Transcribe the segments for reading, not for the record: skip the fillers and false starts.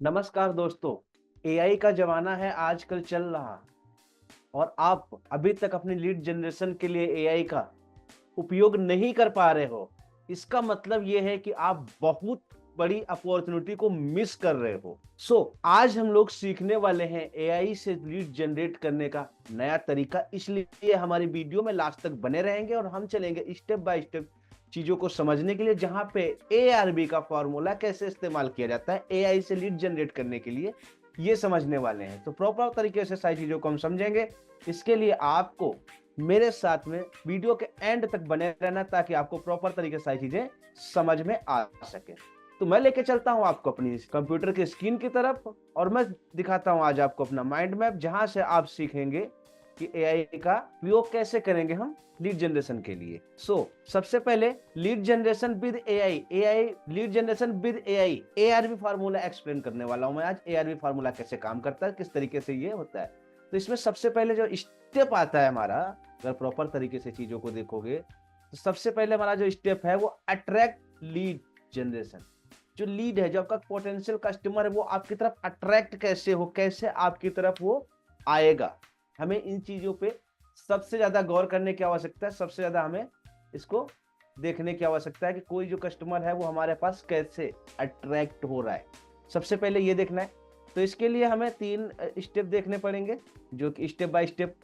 नमस्कार दोस्तों। एआई का जमाना है आजकल चल रहा और आप अभी तक अपनी लीड जनरेशन के लिए एआई का उपयोग नहीं कर पा रहे हो। इसका मतलब ये है कि आप बहुत बड़ी अपॉर्चुनिटी को मिस कर रहे हो। आज हम लोग सीखने वाले हैं एआई से लीड जनरेट करने का नया तरीका। इसलिए हमारी वीडियो में लास्ट तक बने रहेंगे और हम चलेंगे स्टेप बाय स्टेप चीजों को समझने के लिए, जहां पे एआरबी का फॉर्मूला कैसे इस्तेमाल किया जाता है एआई से लीड जनरेट करने के लिए, ये समझने वाले हैं। तो प्रॉपर तरीके से सारी चीजों को हम समझेंगे। इसके लिए आपको मेरे साथ में वीडियो के एंड तक बने रहना, ताकि आपको प्रॉपर तरीके से सारी चीजें समझ में आ सके। तो मैं लेके चलता हूं आपको अपनी कंप्यूटर की स्क्रीन की तरफ और मैं दिखाता हूं आज आपको अपना माइंड मैप, जहां से आप सीखेंगे कि एआई का उपयोग कैसे करेंगे हम लीड जनरेशन के लिए। सबसे पहले lead generation with AI, lead generation with AI ARB formula explain करने वाला हूं मैं आज। एआरबी फार्मूला कैसे काम करता है, किस तरीके से ये होता है। तो इसमें सबसे पहले जो स्टेप आता है हमारा, अगर प्रॉपर तरीके से चीजों को देखोगे तो सबसे पहले हमारा जो स्टेप है वो अट्रैक्ट लीड जनरेशन। जो लीड है, जो आपका पोटेंशियल कस्टमर है, वो आपकी तरफ अट्रैक्ट कैसे हो, कैसे आपकी तरफ वो आएगा, हमें इन चीजों पे सबसे ज्यादा गौर करने की आवश्यकता है। सबसे ज्यादा हमें इसको देखने की आवश्यकता है कि कोई जो कस्टमर है वो हमारे पास कैसे अट्रैक्ट हो रहा है। सबसे पहले ये देखना है। तो इसके लिए हमें 3 स्टेप देखने पड़ेंगे, जो कि स्टेप बाय स्टेप।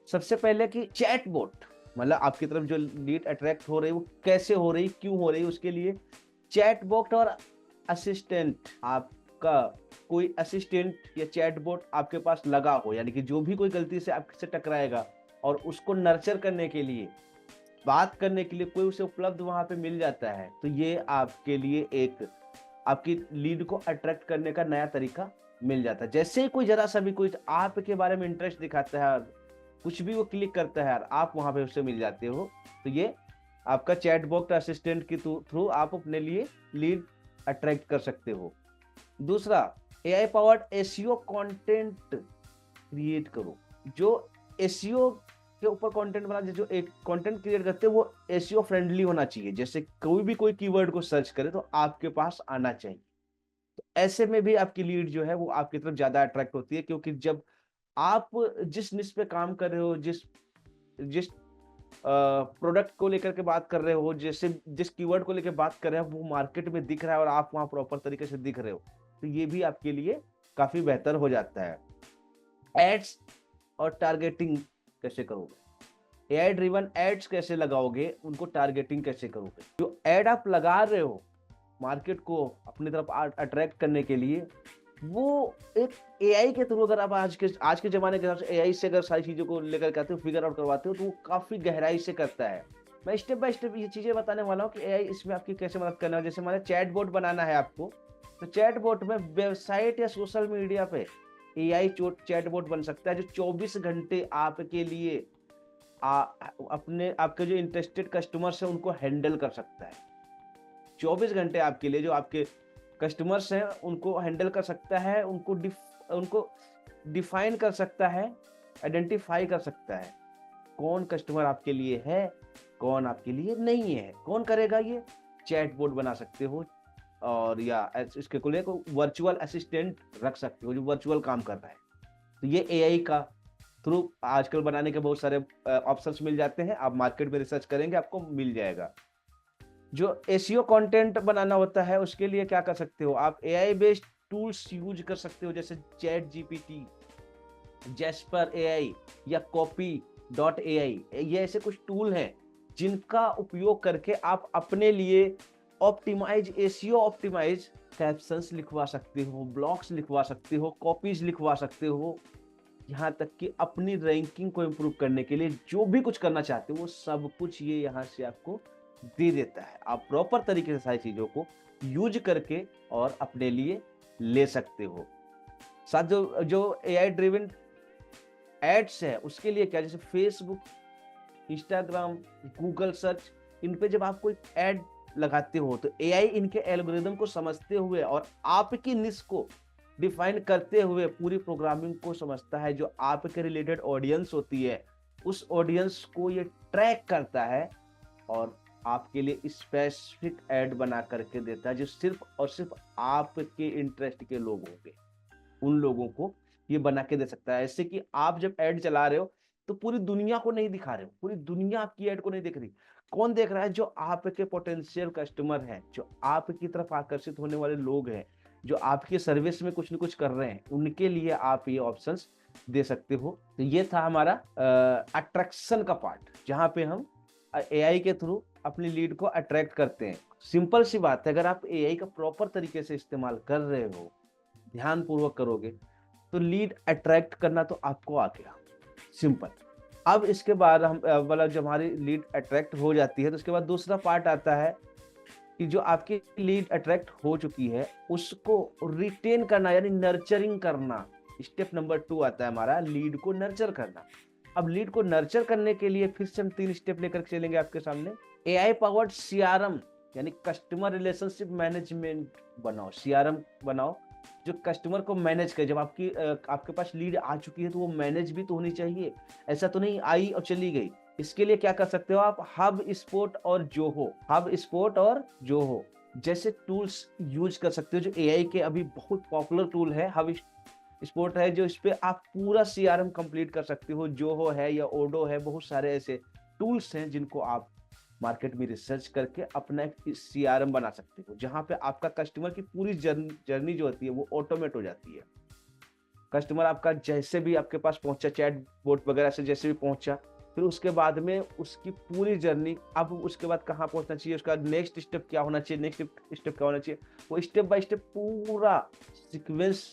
सबसे पहले कि चैटबॉट, मतलब आपकी तरफ जो लीड अट्रैक्ट हो रही है वो कैसे हो रही, क्यों हो रही, उसके लिए चैटबॉट और असिस्टेंट, आपका कोई असिस्टेंट या चैटबॉट आपके पास लगा हो, यानी कि जो भी कोई गलती से आपसे टकराएगा और उसको नर्चर करने के लिए, बात करने के लिए कोई उसे उपलब्ध वहां पे मिल जाता है, तो ये आपके लिए एक आपकी लीड को अट्रैक्ट करने का नया तरीका मिल जाता है। जैसे ही कोई जरा सा भी कोई आपके बारे में इंटरेस्ट दिखाता है, कुछ भी वो क्लिक करता है, आप वहां पे उससे मिल जाते हो, तो ये आपका चैटबॉट असिस्टेंट के थ्रू आप अपने लिए लीड अट्रैक्ट कर सकते हो। दूसरा, AI powered SEO content create करो। जो एसईओ के ऊपर कंटेंट बना, जो एक कंटेंट क्रिएट करते हैं वो एसईओ फ्रेंडली होना चाहिए। जैसे कोई कीवर्ड को सर्च करे तो आपके पास आना चाहिए। तो ऐसे में भी आपकी लीड जो है वो आपकी तरफ ज्यादा अट्रैक्ट होती है, क्योंकि जब आप जिस निश पे काम कर रहे हो, जिस जिस प्रोडक्ट को लेकर के बात कर रहे हो, जैसे जिस कीवर्ड को लेकर बात कर रहे हो, वो मार्केट में दिख रहा है और आप वहां प्रॉपर तरीके से दिख रहे हो, तो ये भी आपके लिए काफी बेहतर हो जाता है। एड्स और टारगेटिंग कैसे करोगे, एआई ड्रिवन एड्स कैसे लगाओगे, उनको टारगेटिंग कैसे करोगे। जो एड आप लगा रहे हो मार्केट को अपनी तरफ अट्रैक्ट करने के लिए, वो एक एआई के थ्रू, अगर आप आज के जमाने के हिसाब से एआई से अगर सारी चीजों को लेकर के आते हो, फिगर आउट करवाते हो, तो वो काफी गहराई से करता है। मैं स्टेप बाय स्टेप ये चीजें बताने वाला हूँ कि एआई इसमें आपकी कैसे मदद करना है। जैसे हमारा चैट बोट बनाना है आपको, तो चैट बोट में वेबसाइट या सोशल मीडिया पे एआई चैट बोट बन सकता है, जो 24 घंटे आपके लिए अपने आपके जो इंटरेस्टेड कस्टमर्स हैं उनको हैंडल कर सकता है। 24 घंटे आपके लिए जो आपके कस्टमर्स हैं उनको हैंडल कर सकता है, उनको डिफाइन कर सकता है, आइडेंटिफाई कर सकता है कौन कस्टमर आपके लिए है, कौन आपके लिए नहीं है। कौन करेगा ये, चैटबॉट बना सकते हो, और या इसके को लेकर वर्चुअल असिस्टेंट रख सकते हो जो वर्चुअल काम कर रहा है। तो ये एआई का थ्रू आजकल बनाने के बहुत सारे ऑप्शंस मिल जाते हैं। आप मार्केट में रिसर्च करेंगे आपको मिल जाएगा। जो एसईओ कंटेंट बनाना होता है उसके लिए क्या कर सकते हो, आप एआई बेस्ड टूल्स यूज कर सकते हो, जैसे चैट जीपीटी, जेस्पर एआई या कॉपी डॉट एआई। ये ऐसे कुछ टूल हैं जिनका उपयोग करके आप अपने लिए ऑप्टिमाइज, एसईओ ऑप्टिमाइज कैप्शंस लिखवा सकते हो, ब्लॉग्स लिखवा सकते हो, कॉपीज लिखवा सकते हो। यहाँ तक कि अपनी रैंकिंग को इम्प्रूव करने के लिए जो भी कुछ करना चाहते हो वो सब कुछ ये यहाँ से आपको दे देता है। आप प्रॉपर तरीके से सारी चीजों को यूज करके और अपने लिए ले सकते हो। साथ जो एआई ड्रिवन एड्स है उसके लिए क्या, जैसे फेसबुक, इंस्टाग्राम, गूगल सर्च, इन पे जब आप कोई एड लगाते हो तो एआई इनके एल्गोरिदम को समझते हुए और आपकी निश को डिफाइन करते हुए पूरी प्रोग्रामिंग को समझता है। जो आपके रिलेटेड ऑडियंस होती है उस ऑडियंस को ये ट्रैक करता है और आपके लिए स्पेसिफिक ऐड बना करके देता है, जो सिर्फ और सिर्फ आपके इंटरेस्ट के लोग होंगे, उन लोगों को ये बना के दे सकता है। ऐसे कि आप जब ऐड चला रहे हो तो पूरी दुनिया को नहीं दिखा रहे हो, पूरी दुनिया आपकी ऐड को नहीं देख रही। कौन देख रहा है? जो आपके पोटेंशियल कस्टमर हैं, जो आपकी तरफ आकर्षित होने वाले लोग हैं, जो आपके सर्विस में कुछ न कुछ कर रहे हैं, उनके लिए आप ये ऑप्शंस दे सकते हो। तो ये था हमारा अट्रैक्शन का पार्ट, जहाँ पे हम एआई के थ्रू अपनी लीड को अट्रैक्ट करते हैं। सिंपल सी बात है, अगर आप एआई का प्रॉपर तरीके से इस्तेमाल कर रहे हो, ध्यान पूर्वक करोगे, तो लीड अट्रैक्ट करना तो आपको आ गया, सिंपल। अब इसके बाद हम मतलब जब हमारी लीड अट्रैक्ट हो जाती है, तो उसके बाद दूसरा पार्ट आता है कि जो आपकी लीड अट्रैक्ट हो चुकी है उसको रिटेन करना, यानी नर्चरिंग करना। स्टेप नंबर 2 आता है हमारा, लीड को नर्चर करना। अब लीड को नर्चर करने के लिए फिर से हम 3 स्टेप लेकर चलेंगे आपके सामने। एआई पावर्ड सीआरएम, यानी कस्टमर रिलेशनशिप मैनेजमेंट बनाओ, सीआरएम बनाओ जो कस्टमर को मैनेज करे। जब आपके पास लीड आ चुकी है तो वो मैनेज भी तो होनी चाहिए, ऐसा तो नहीं आई और चली गई। इसके लिए क्या कर सकते हो आप? हब स्पॉट और जोहो जैसे टूल्स यूज कर सकते हो, जो एआई के अभी बहुत पॉपुलर टूल है। हब स्पॉट है जो इस पे आप पूरा सीआरएम कंप्लीट कर सकते हो। जोहो है या ओडो है, बहुत सारे ऐसे टूल्स हैं जिनको आप मार्केट में रिसर्च करके अपना एक सीआरएम बना सकते हो, जहां पे आपका कस्टमर की पूरी जर्नी जो होती है वो ऑटोमेट हो जाती है। कस्टमर आपका जैसे भी आपके पास पहुंचा, चैट बोट वगैरह से जैसे भी पहुंचा, फिर उसके बाद में उसकी पूरी जर्नी, अब उसके बाद कहाँ पहुंचना चाहिए, उसका नेक्स्ट स्टेप क्या होना चाहिए, नेक्स्ट स्टेप क्या होना चाहिए, वो स्टेप बाय स्टेप पूरा सीक्वेंस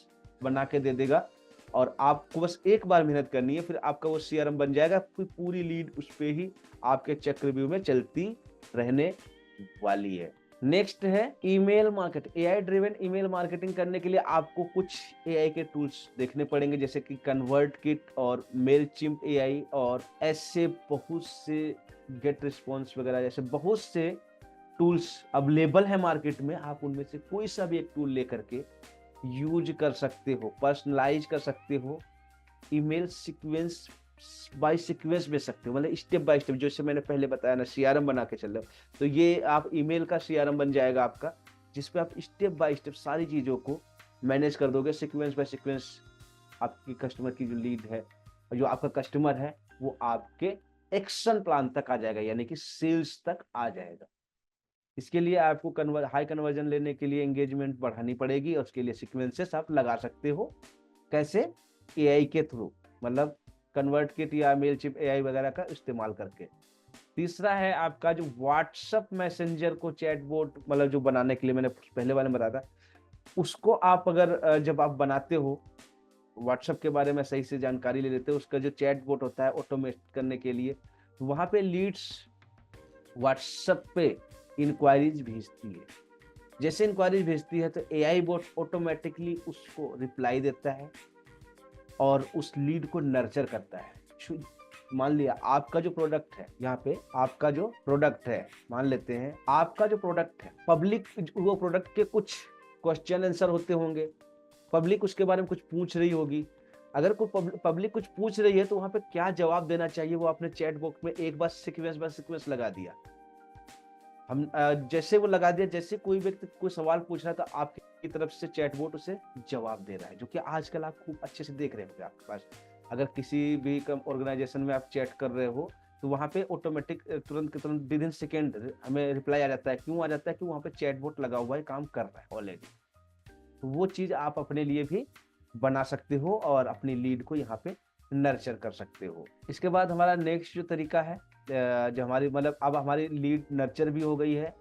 बना के दे देगा। और आपको बस एक बार मेहनत करनी है, फिर आपका वो सीआरएम बन जाएगा, फिर पूरी लीड उस पे ही आपके चक्रव्यूह में चलती रहने वाली है। नेक्स्ट है email marketing. AI driven email marketing करने के लिए आपको कुछ एआई के टूल्स देखने पड़ेंगे, जैसे कि कन्वर्टकिट और मेलचिम्प एआई, और ऐसे बहुत से गेट रिस्पॉन्स वगैरह, जैसे बहुत से टूल्स अवेलेबल है मार्केट में। आप उनमें से कोई सा भी एक टूल लेकर के यूज कर सकते हो, पर्सनलाइज कर सकते हो, ईमेल सीक्वेंस बाय सीक्वेंस भेज सकते हो, मतलब स्टेप बाय स्टेप, जैसे मैंने पहले बताया ना, सीआरएम बना के चल रहे हो, तो ये आप ईमेल का सीआरएम बन जाएगा आपका, जिसपे आप स्टेप बाय स्टेप सारी चीजों को मैनेज कर दोगे, सीक्वेंस बाय सीक्वेंस। आपकी कस्टमर की जो लीड है और जो आपका कस्टमर है वो आपके एक्शन प्लान तक आ जाएगा, यानी कि सेल्स तक आ जाएगा। इसके लिए आपको हाई कन्वर्जन लेने के लिए एंगेजमेंट बढ़ानी पड़ेगी, और उसके लिए सीक्वेंसेस आप लगा सकते हो। कैसे? एआई के थ्रू, मतलब कन्वर्टकिट या मेलचिप एआई वगैरह का इस्तेमाल करके। तीसरा है आपका जो व्हाट्सएप मैसेंजर को चैटबॉट, मतलब जो बनाने के लिए मैंने पहले वाले में बताया था, उसको आप अगर जब आप बनाते हो, व्हाट्सएप के बारे में सही से जानकारी ले लेते हो, उसका जो चैटबॉट होता है ऑटोमेट करने के लिए, वहां पे लीड्स व्हाट्सएप पे इंक्वायरीज भेजती है। जैसे इंक्वायरीज भेजती है तो एआई बोट ऑटोमेटिकली उसको रिप्लाई देता है और उस लीड को नर्चर करता है। मान लिया आपका जो प्रोडक्ट है, यहाँ पे आपका जो प्रोडक्ट है, मान लेते हैं आपका जो प्रोडक्ट है, पब्लिक वो प्रोडक्ट के कुछ क्वेश्चन आंसर होते होंगे, पब्लिक उसके बारे में कुछ पूछ रही होगी। अगर कोई पब्लिक कुछ पूछ रही है तो वहां पे क्या जवाब देना चाहिए, वो आपने चैट बॉक्स में एक बार सीक्वेंस बाय सीक्वेंस लगा दिया। हम जैसे वो लगा दिया, जैसे कोई व्यक्ति कोई सवाल पूछ रहा है तो आपकी तरफ से चैटबॉट उसे जवाब दे रहा है, जो कि आजकल आप खूब अच्छे से देख रहे होंगे आपके पास। अगर किसी भी ऑर्गेनाइजेशन में आप चैट कर रहे हो तो वहां पे ऑटोमेटिक तुरंत के तुरंत विद इन सेकेंड हमें रिप्लाई आ जाता है। क्यों आ जाता है? कि वहां पे चैटबॉट लगा हुआ है, काम कर रहा है ऑलरेडी। तो वो चीज आप अपने लिए भी बना सकते हो और अपनी लीड को यहाँ पे नर्चर कर सकते हो। इसके बाद हमारा नेक्स्ट जो तरीका है, जो हमारी मतलब अब हमारी लीड नर्चर भी हो गई है,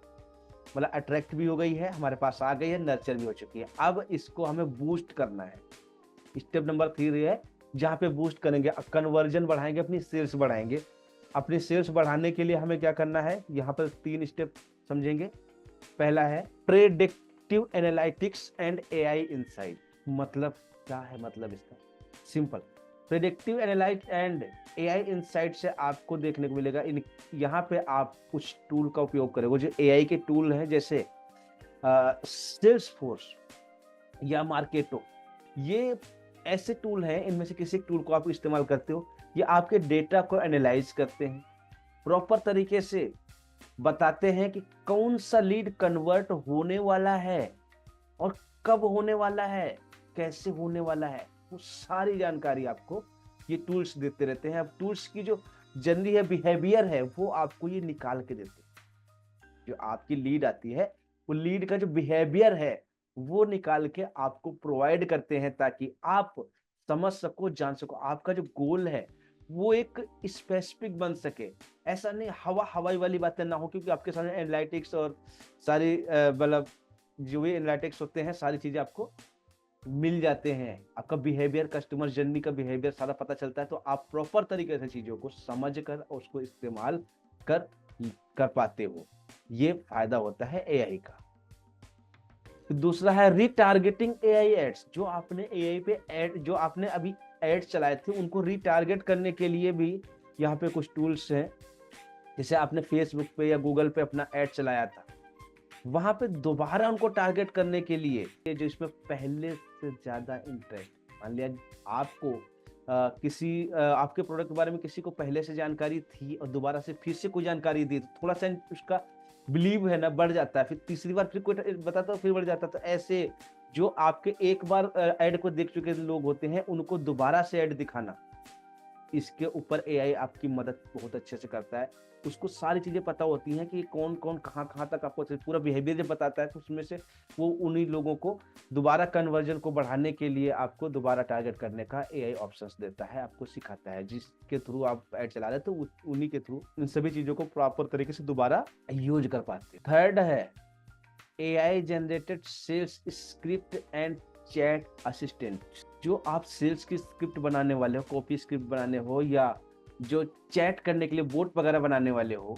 मतलब अट्रैक्ट भी हो गई है, हमारे पास आ गई है, नर्चर भी हो चुकी है। अब इसको हमें बूस्ट करना है। स्टेप नंबर 3 है जहाँ पे बूस्ट करेंगे, कन्वर्जन बढ़ाएंगे, अपनी सेल्स बढ़ाएंगे। अपनी सेल्स बढ़ाने के लिए हमें क्या करना है, यहाँ पर 3 स्टेप समझेंगे। पहला है predictive analytics and AI insight. मतलब क्या है? मतलब इसका simple, predictive analyte and AI insight से आपको देखने को मिलेगा यहाँ पे आप कुछ टूल का उपयोग करोगे, जो एआई के टूल है, जैसे सेल्सफोर्स या मार्केटो। ये ऐसे टूल हैं, इनमें से किसी टूल को आप इस्तेमाल करते हो, ये आपके डेटा को एनालाइज करते हैं, प्रॉपर तरीके से बताते हैं कि कौन सा लीड कन्वर्ट होने वाला है और कब होने वाला है, कैसे होने वाला है, वो सारी जानकारी आपको ये टूल्स देते रहते हैं। अब टूल्स की जो जनरली है बिहेवियर है वो आपको ये निकाल के देते हैं। जो आपकी लीड आती है वो लीड का जो बिहेवियर है वो निकाल के आपको प्रोवाइड करते हैं ताकि आप समझ सको, जान सको। आपका जो गोल है वो एक स्पेसिफिक बन सके। ऐसा नहीं हवाई वाली बातें ना हो, क्योंकि आपके सामने एनालिटिक्स और सारी मतलब जो भी एनालिटिक्स होते हैं सारी चीजें आपको मिल जाते हैं। आपका बिहेवियर, कस्टमर जर्नी का बिहेवियर सारा पता चलता है, तो आप प्रॉपर तरीके से चीजों को समझ कर उसको इस्तेमाल कर कर पाते हो। ये फायदा होता है एआई का। दूसरा है रिटारगेटिंग एआई एड्स। जो आपने एआई पे एड, जो आपने अभी एड्स चलाए थे उनको रिटारगेट करने के लिए भी यहाँ पे कुछ टूल्स हैं। जैसे आपने फेसबुक पे या गूगल पे अपना एड चलाया था, वहां पे दोबारा उनको टारगेट करने के लिए जो इसमें पहले से ज्यादा इंटरेस्ट, मान लिया आपको आपके प्रोडक्ट के बारे में किसी को पहले से जानकारी थी और दोबारा से फिर से कोई जानकारी दी, तो थोड़ा सा उसका बिलीव है ना बढ़ जाता है। फिर तीसरी बार फिर कोई बताता है फिर बढ़ जाता है। तो ऐसे जो आपके एक बार ऐड को देख चुके लोग होते हैं उनको दोबारा से ऐड दिखाना, इसके ऊपर एआई आपकी मदद बहुत अच्छे से करता है। उसको सारी चीजें पता होती हैं कि कौन कौन कहाँ कहाँ तक आपको पूरा बिहेवियर जब बताता है, तो उसमें से वो उन्हीं लोगों को दोबारा कन्वर्जन को बढ़ाने के लिए आपको दोबारा टारगेट करने का एआई ऑप्शंस देता है, आपको सिखाता है। जिसके थ्रू आप ऐड चला रहे तो उन्हीं के थ्रू इन सभी चीजों को प्रॉपर तरीके से दोबारा यूज कर पाते हैं। थर्ड है AI generated sales script and chat assistant. जो आप सेल्स की स्क्रिप्ट बनाने वाले हो, कॉपी स्क्रिप्ट बनाने हो, या जो चैट करने के लिए बोट वगैरह बनाने वाले हो,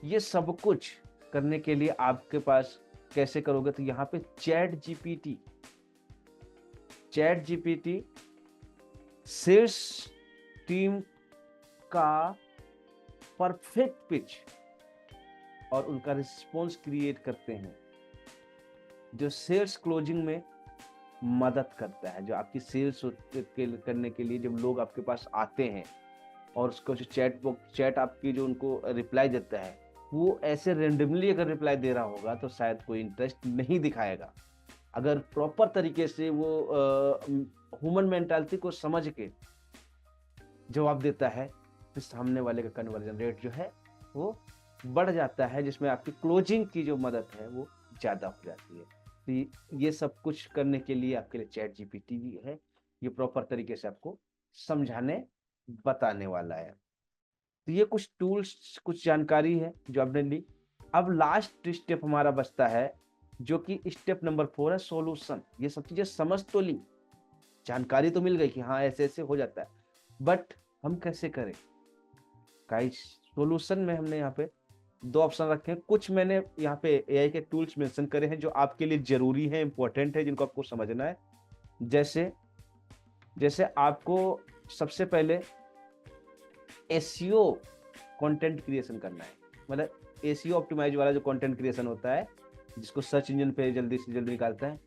ये सब कुछ करने के लिए आपके पास कैसे करोगे, तो यहाँ पे चैट जीपीटी सेल्स टीम का परफेक्ट पिच और उनका रिस्पॉन्स क्रिएट करते हैं, जो सेल्स क्लोजिंग में मदद करता है। जो आपकी सेल्स करने के लिए जब लोग आपके पास आते हैं और उसको जो चैट आपकी जो उनको रिप्लाई देता है, वो ऐसे रेंडमली अगर रिप्लाई दे रहा होगा तो शायद कोई इंटरेस्ट नहीं दिखाएगा। अगर प्रॉपर तरीके से वो ह्यूमन मेंटालिटी को समझ के जवाब देता है तो सामने वाले का कन्वर्जन रेट जो है वो बढ़ जाता है, जिसमें आपकी क्लोजिंग की जो मदद है वो ज्यादा हो जाती है। तो ये सब कुछ करने के लिए आपके लिए चैट जीपीटी भी है, ये प्रॉपर तरीके से आपको समझाने बताने वाला है। तो ये कुछ टूल्स, कुछ जानकारी है जो आपने ली। अब लास्ट स्टेप हमारा बचता है जो कि स्टेप नंबर 4 है, सॉल्यूशन। ये सब चीजें समझ तो ली, जानकारी तो मिल गई कि हाँ ऐसे ऐसे हो जाता है, बट हम कैसे करें। गाइस सॉल्यूशन में हमने यहाँ पे 2 ऑप्शन रखे हैं। कुछ मैंने यहाँ पे एआई के टूल्स मेंशन करे हैं जो आपके लिए जरूरी है, इंपॉर्टेंट है, जिनको आपको समझना है। जैसे आपको सबसे पहले एसईओ कंटेंट क्रिएशन करना है। मतलब एसईओ ऑप्टिमाइज वाला जो कंटेंट क्रिएशन होता है, जिसको सर्च इंजन पे जल्दी से जल्दी निकालता है,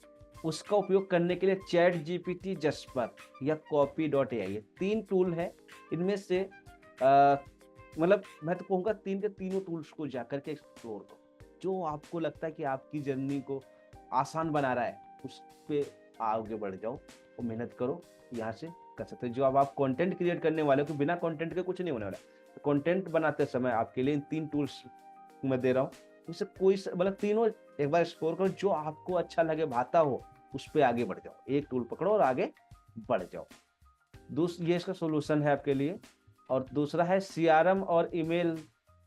उसका उपयोग करने के लिए चैट जीपीटी, जस्पर या कॉपी.ai, ये 3 टूल है। इनमें से मतलब मैं तो कहूँगा 3 के तीनों टूल्स को जाकर के एक्सप्लोर करो। जो आपको लगता है कि आपकी जर्नी को आसान बना रहा है उस पे आगे बढ़ जाओ और मेहनत करो, यहाँ से कर सकते हो। जो अब आप कंटेंट क्रिएट करने वाले हो, कि बिना कंटेंट के कुछ नहीं होने वाला। तो कंटेंट बनाते समय आपके लिए इन 3 टूल्स मैं दे रहा हूँ, इससे कोई मतलब तीनों एक बार एक्सप्लोर करो, जो आपको अच्छा लगे, भाता हो, उस पर आगे बढ़ जाओ। एक टूल पकड़ो और आगे बढ़ जाओ। ये इसका सोल्यूशन है आपके लिए। और दूसरा है सीआरएम और ईमेल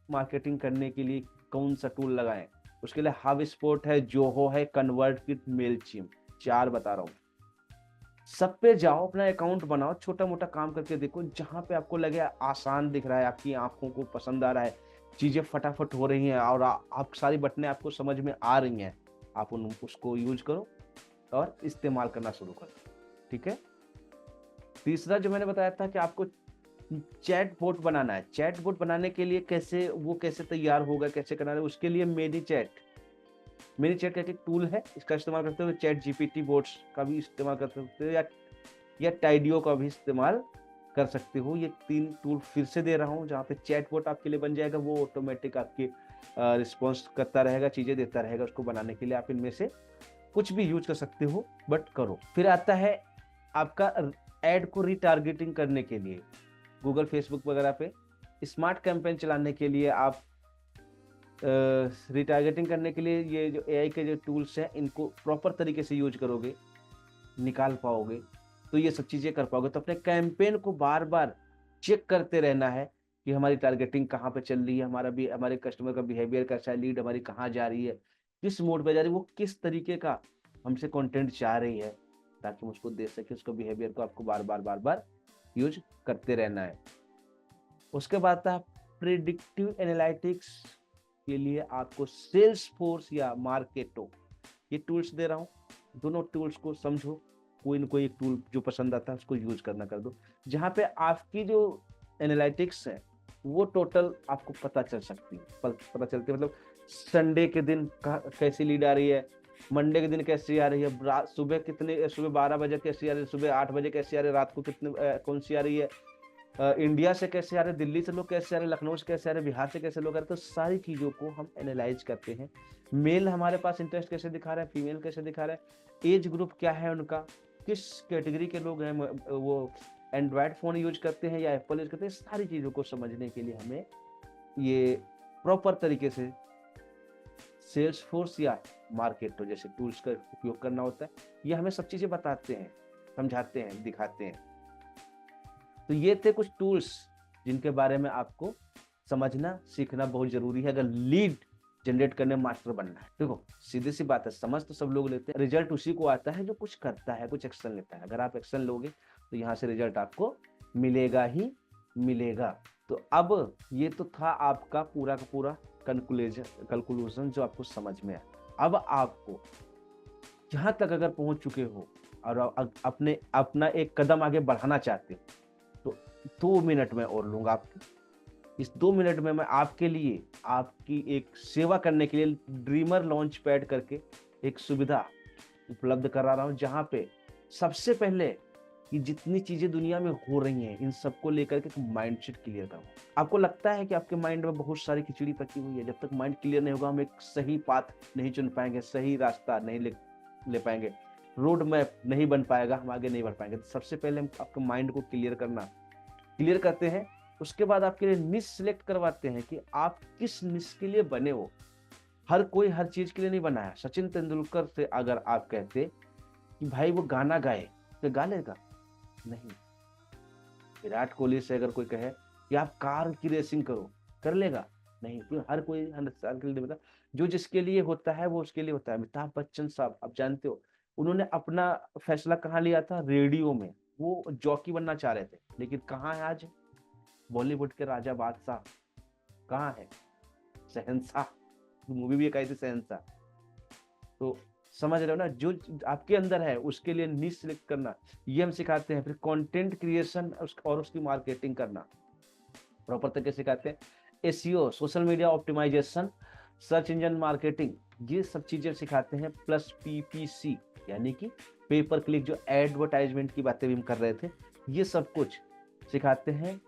मार्केटिंग करने के लिए कौन सा टूल लगाएं। उसके लिए HubSpot है, जोहो है, कन्वर्टकिट, मेलचिम्प, 4 बता रहा हूँ। सब पे जाओ, अपना अकाउंट बनाओ, छोटा मोटा काम करके देखो, जहां पे आपको लगे आसान दिख रहा है, आपकी आंखों को पसंद आ रहा है, चीजें फटाफट हो रही हैं और आप सारी बटनें आपको समझ में आ रही हैं, आप उसको यूज करो और इस्तेमाल करना शुरू करो। ठीक है। तीसरा जो मैंने बताया था कि आपको चैट बोट बनाना है। चैट बोट बनाने के लिए कैसे तैयार होगा, कैसे करना है, उसके लिए मेनी चैट का एक टूल है, इसका इस्तेमाल करते हो। चैट जीपीटी बोट्स का भी इस्तेमाल कर सकते हो, या टाइडियो का भी इस्तेमाल कर सकते हो। ये 3 टूल फिर से दे रहा हूँ, जहाँ पे चैट बोट आपके लिए बन जाएगा। वो ऑटोमेटिक आपके रिस्पॉन्स करता रहेगा, चीज़ें देता रहेगा उसको बनाने के लिए। आप इनमें से कुछ भी यूज कर सकते हो, बट करो। फिर आता है आपका एड को रिटारगेटिंग करने के लिए गूगल, फेसबुक वगैरह पे स्मार्ट कैंपेन चलाने के लिए आप रिटारगेटिंग करने के लिए ये जो एआई के जो टूल्स हैं इनको प्रॉपर तरीके से यूज करोगे, निकाल पाओगे, तो ये सब चीज़ें कर पाओगे। तो अपने कैंपेन को बार बार चेक करते रहना है कि हमारी टारगेटिंग कहाँ पे चल रही है, हमारा भी हमारे कस्टमर का बिहेवियर कैसा है, लीड हमारी कहाँ जा रही है, किस मोड पे जा रही है, वो किस तरीके का हमसे कंटेंट चाह रही है, ताकि हम उसको दे सके। उसको बिहेवियर को आपको बार बार यूज करते रहना है। उसके बाद था प्रिडिक्टिव एनालिटिक्स के लिए आपको सेल्स फोर्स या मार्केटो, ये टूल्स दे रहा हूँ, दोनों टूल्स को समझो, कोई ना कोई एक टूल जो पसंद आता है उसको यूज करना कर दो, जहाँ पे आपकी जो एनालिटिक्स है वो टोटल आपको पता चल सकती है, पता चलती है। मतलब संडे के दिन कैसी लीड आ रही है, मंडे के दिन कैसी आ रही है, सुबह कितने, सुबह 12 बजे कैसी आ रही है, सुबह 8 बजे कैसी आ रही है, रात को कितने कौन सी आ रही है, इंडिया से कैसे आ रहे, दिल्ली से लोग कैसे आ रहे, लखनऊ से कैसे आ रहे, बिहार से कैसे लोग आ रहे। तो सारी चीज़ों को हम एनालाइज करते हैं। मेल हमारे पास इंटरेस्ट कैसे दिखा रहा है, फीमेल कैसे दिखा रहा है, एज ग्रुप क्या है उनका, किस कैटेगरी के लोग हैं, वो एंड्रॉयड फ़ोन यूज करते हैं या एप्पल यूज करते हैं, सारी चीज़ों को समझने के लिए हमें ये प्रॉपर तरीके से सेल्स फोर्स या मार्केटो जैसे टूल्स का उपयोग करना होता है। ये हमें सब चीज़ें बताते हैं, समझाते हैं, दिखाते हैं। तो ये थे कुछ टूल्स जिनके बारे में आपको समझना, सीखना बहुत जरूरी है अगर लीड जनरेट करने मास्टर बनना है। देखो सीधी सी बात है, समझ तो सब लोग लेते हैं, रिजल्ट उसी को आता है जो कुछ करता है, कुछ एक्शन लेता है। अगर आप एक्शन लोगे तो यहाँ से रिजल्ट आपको मिलेगा ही मिलेगा। तो अब ये तो था आपका पूरा का पूरा कंक्लूजन जो आपको समझ में आया। अब आपको यहाँ तक अगर पहुंच चुके हो और अपना एक कदम आगे बढ़ाना चाहते हो, तो 2 मिनट में और लूंगा आपको। इस 2 मिनट में मैं आपके लिए, आपकी एक सेवा करने के लिए ड्रीमर लॉन्च पैड करके एक सुविधा उपलब्ध करा रहा हूं, जहां पे सबसे पहले कि जितनी चीजें दुनिया में हो रही हैं इन सबको लेकर के माइंडसेट क्लियर करूं। आपको लगता है कि आपके माइंड में बहुत सारी खिचड़ी पकी हुई है, जब तक माइंड क्लियर नहीं होगा हम एक सही पाथ नहीं चुन पाएंगे, सही रास्ता नहीं ले पाएंगे, रोड मैप नहीं बन पाएगा, हम आगे नहीं बढ़ पाएंगे। तो सबसे पहले हम आपके माइंड को क्लियर करते हैं। उसके बाद आपके लिए निश सिलेक्ट करवाते हैं कि आप किस निश के लिए बने हो। हर कोई हर चीज के लिए नहीं बना है। सचिन तेंदुलकर से अगर आप कहते कि भाई वो गाना गाए तो गा लेगा? नहीं। विराट कोहली से अगर कोई कहे कि आप कार की रेसिंग करो, कर लेगा? नहीं। क्यों? हर कोई 100 के लिए बता, जो जिसके लिए होता है वो उसके लिए होता है। अमिताभ बच्चन साहब आप जानते हो, उन्होंने अपना फैसला कहाँ लिया था? रेडियो में। वो जॉकी बनना चाह रहे थे, लेकिन कहाँ है आज बॉलीवुड के राजा बादशाह? कहाँ है शहंशाह? मूवी भी एक आई थी शहंशाह। तो समझ रहे हो ना, जो आपके अंदर है उसके लिए नीश सिलेक्ट करना ये हम सिखाते हैं। फिर कंटेंट क्रिएशन और उसकी मार्केटिंग करना प्रॉपर तरीके से सिखाते हैं। SEO, social media optimisation, search engine marketing, ये सब चीजें सिखाते हैं। प्लस पीपीसी यानी कि पे पर क्लिक, जो एडवर्टाइजमेंट की बातें भी हम कर रहे थे, ये सब कुछ सिखाते हैं।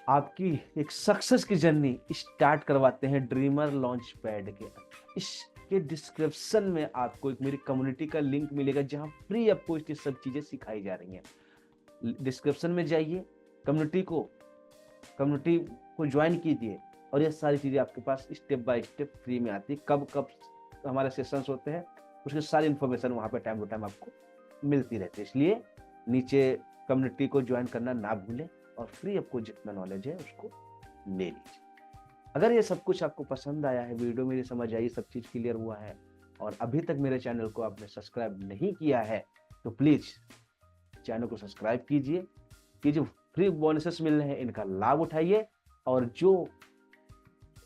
आपकी एक सक्सेस की जर्नी स्टार्ट करवाते हैं ड्रीमर लॉन्च पैड के। इसके डिस्क्रिप्शन में आपको एक मेरी कम्युनिटी का लिंक मिलेगा, जहां फ्री आपको ये सब चीजें सिखाई जा रही हैं। डिस्क्रिप्शन में जाइए, कम्युनिटी को ज्वाइन कीजिए और ये सारी चीजें आपके पास स्टेप बाय स्टेप फ्री में आती है। कब कब हमारे सेशंस होते हैं उसकी सारी इन्फॉर्मेशन वहां पे टाइम टू टाइम आपको मिलती रहती है। इसलिए नीचे कम्युनिटी को ज्वाइन करना ना भूलें और फ्री आपको जितना नॉलेज है उसको ले लीजिए। अगर ये सब कुछ आपको पसंद आया है, वीडियो मेरी समझ आई, सब चीज क्लियर हुआ है और अभी तक मेरे चैनल को आपने सब्सक्राइब नहीं किया है, तो प्लीज चैनल को सब्सक्राइब कीजिए। ये जो फ्री बोनसेस मिल रहे हैं इनका लाभ उठाइए और जो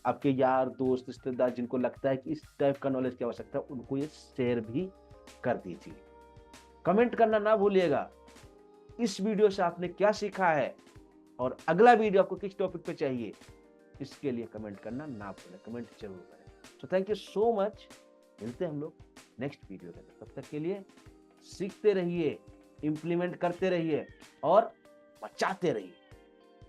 आपके यार दोस्त रिश्तेदार जिनको लगता है कि इस टाइप का नॉलेज की आवश्यकता है, उनको ये शेयर भी कर दीजिए। कमेंट करना ना भूलिएगा इस वीडियो से आपने क्या सीखा है और अगला वीडियो आपको किस टॉपिक पे चाहिए, इसके लिए कमेंट करना ना भूलें। कमेंट जरूर करें। तो थैंक यू सो मच। मिलते हैं हम लोग नेक्स्ट वीडियो में। तब तक के लिए सीखते रहिए, इंप्लीमेंट करते रहिए और बचाते रहिए।